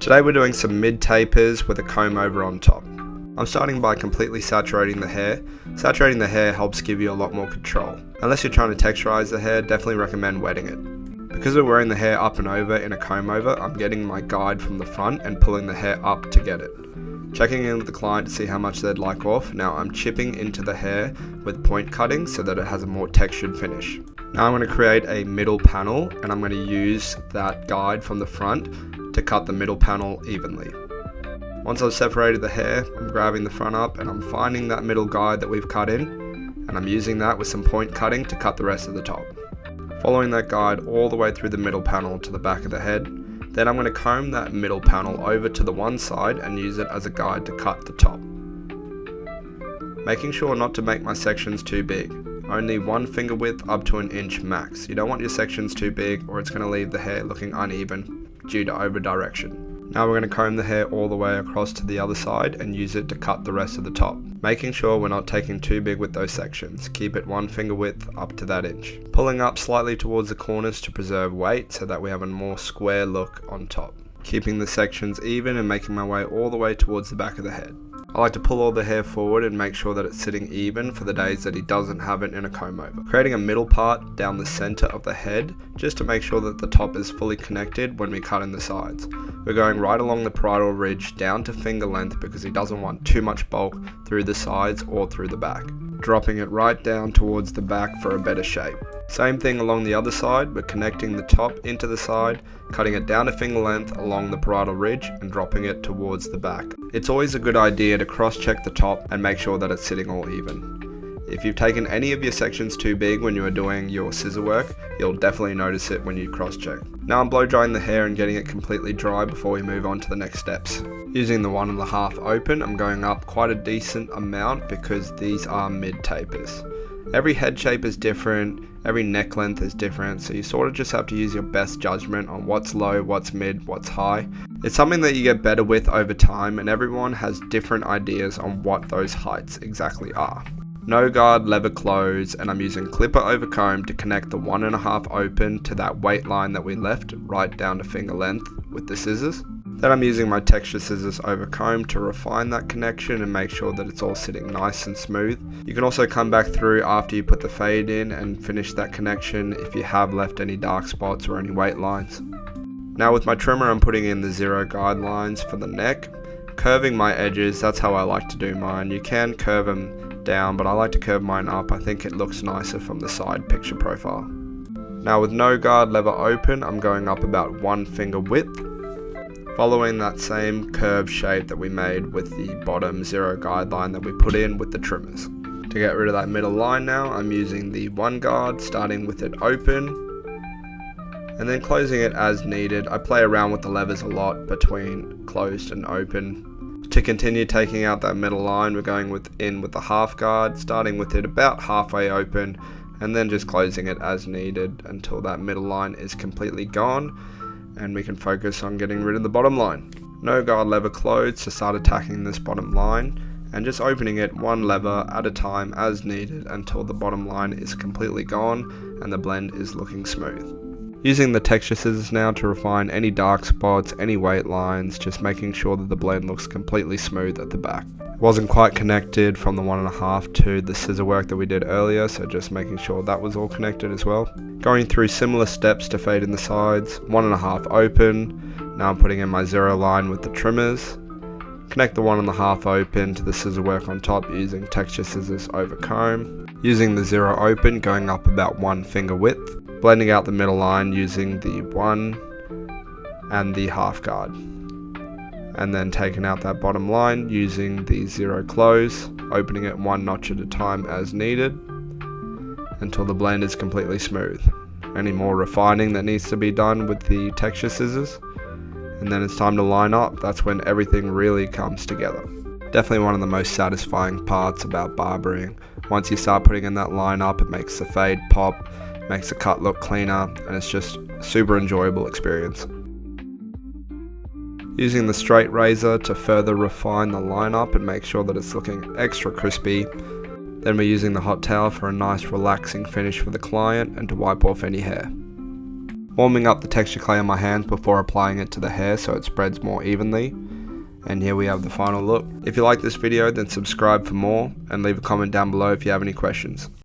Today we're doing some mid tapers with a comb over on top. I'm starting by completely saturating the hair. Saturating the hair helps give you a lot more control. Unless you're trying to texturize the hair, definitely recommend wetting it. Because we're wearing the hair up and over in a comb over, I'm getting my guide from the front and pulling the hair up to get it. Checking in with the client to see how much they'd like off. Now I'm chipping into the hair with point cutting so that it has a more textured finish. Now I'm going to create a middle panel and I'm going to use that guide from the front to cut the middle panel evenly. Once I've separated the hair, I'm grabbing the front up and I'm finding that middle guide that we've cut in, and I'm using that with some point cutting to cut the rest of the top. Following that guide all the way through the middle panel to the back of the head, then I'm going to comb that middle panel over to the one side and use it as a guide to cut the top. Making sure not to make my sections too big. Only 1 finger width up to 1 inch max. You don't want your sections too big or it's going to leave the hair looking uneven due to over direction. Now we're going to comb the hair all the way across to the other side and use it to cut the rest of the top. Making sure we're not taking too big with those sections. Keep it 1 finger width up to that inch. Pulling up slightly towards the corners to preserve weight so that we have a more square look on top. Keeping the sections even and making my way all the way towards the back of the head. I like to pull all the hair forward and make sure that it's sitting even for the days that he doesn't have it in a comb over. Creating a middle part down the center of the head just to make sure that the top is fully connected when we cut in the sides. We're going right along the parietal ridge down to finger length because he doesn't want too much bulk through the sides or through the back. Dropping it right down towards the back for a better shape. Same thing along the other side, we're connecting the top into the side, cutting it down to finger length along the parietal ridge and dropping it towards the back. It's always a good idea to cross-check the top and make sure that it's sitting all even. If you've taken any of your sections too big when you are doing your scissor work, you'll definitely notice it when you cross-check. Now I'm blow drying the hair and getting it completely dry before we move on to the next steps. Using the 1.5 open, I'm going up quite a decent amount because these are mid tapers. Every head shape is different, every neck length is different, so you sort of just have to use your best judgment on what's low, what's mid, what's high. It's something that you get better with over time and everyone has different ideas on what those heights exactly are. No guard lever close, and I'm using clipper over comb to connect the 1.5 open to that weight line that we left right down to finger length with the scissors. Then I'm using my texture scissors over comb to refine that connection and make sure that it's all sitting nice and smooth. You can also come back through after you put the fade in and finish that connection if you have left any dark spots or any weight lines. Now with my trimmer I'm putting in the 0 guidelines for the neck. Curving my edges, that's how I like to do mine. You can curve them down, but I like to curve mine up. I think it looks nicer from the side picture profile. Now with no guard lever open, I'm going up about 1 finger width, following that same curved shape that we made with the bottom 0 guideline that we put in with the trimmers. To get rid of that middle line now, I'm using the 1 guard, starting with it open, and then closing it as needed. I play around with the levers a lot between closed and open. To continue taking out that middle line, we're going in with the half guard, starting with it about halfway open, and then just closing it as needed until that middle line is completely gone, and we can focus on getting rid of the bottom line. No guard lever closed to start attacking this bottom line, and just opening it 1 lever at a time as needed until the bottom line is completely gone and the blend is looking smooth. Using the texture scissors now to refine any dark spots, any weight lines, just making sure that the blend looks completely smooth at the back. It wasn't quite connected from the 1.5 to the scissor work that we did earlier, so just making sure that was all connected as well. Going through similar steps to fade in the sides, 1.5 open, now I'm putting in my 0 line with the trimmers. Connect the 1.5 open to the scissor work on top using texture scissors over comb. Using the 0 open, going up about 1 finger width. Blending out the middle line using the 1 and the half guard. And then taking out that bottom line using the 0 close, opening it 1 notch at a time as needed until the blend is completely smooth. Any more refining that needs to be done with the texture scissors, and then it's time to line up. That's when everything really comes together. Definitely one of the most satisfying parts about barbering. Once you start putting in that line up, it makes the fade pop, makes the cut look cleaner, and it's just a super enjoyable experience. Using the straight razor to further refine the lineup and make sure that it's looking extra crispy. Then we're using the hot towel for a nice relaxing finish for the client and to wipe off any hair. warming up the texture clay on my hands before applying it to the hair so it spreads more evenly. And here we have the final look. If you like this video, then subscribe for more and leave a comment down below if you have any questions.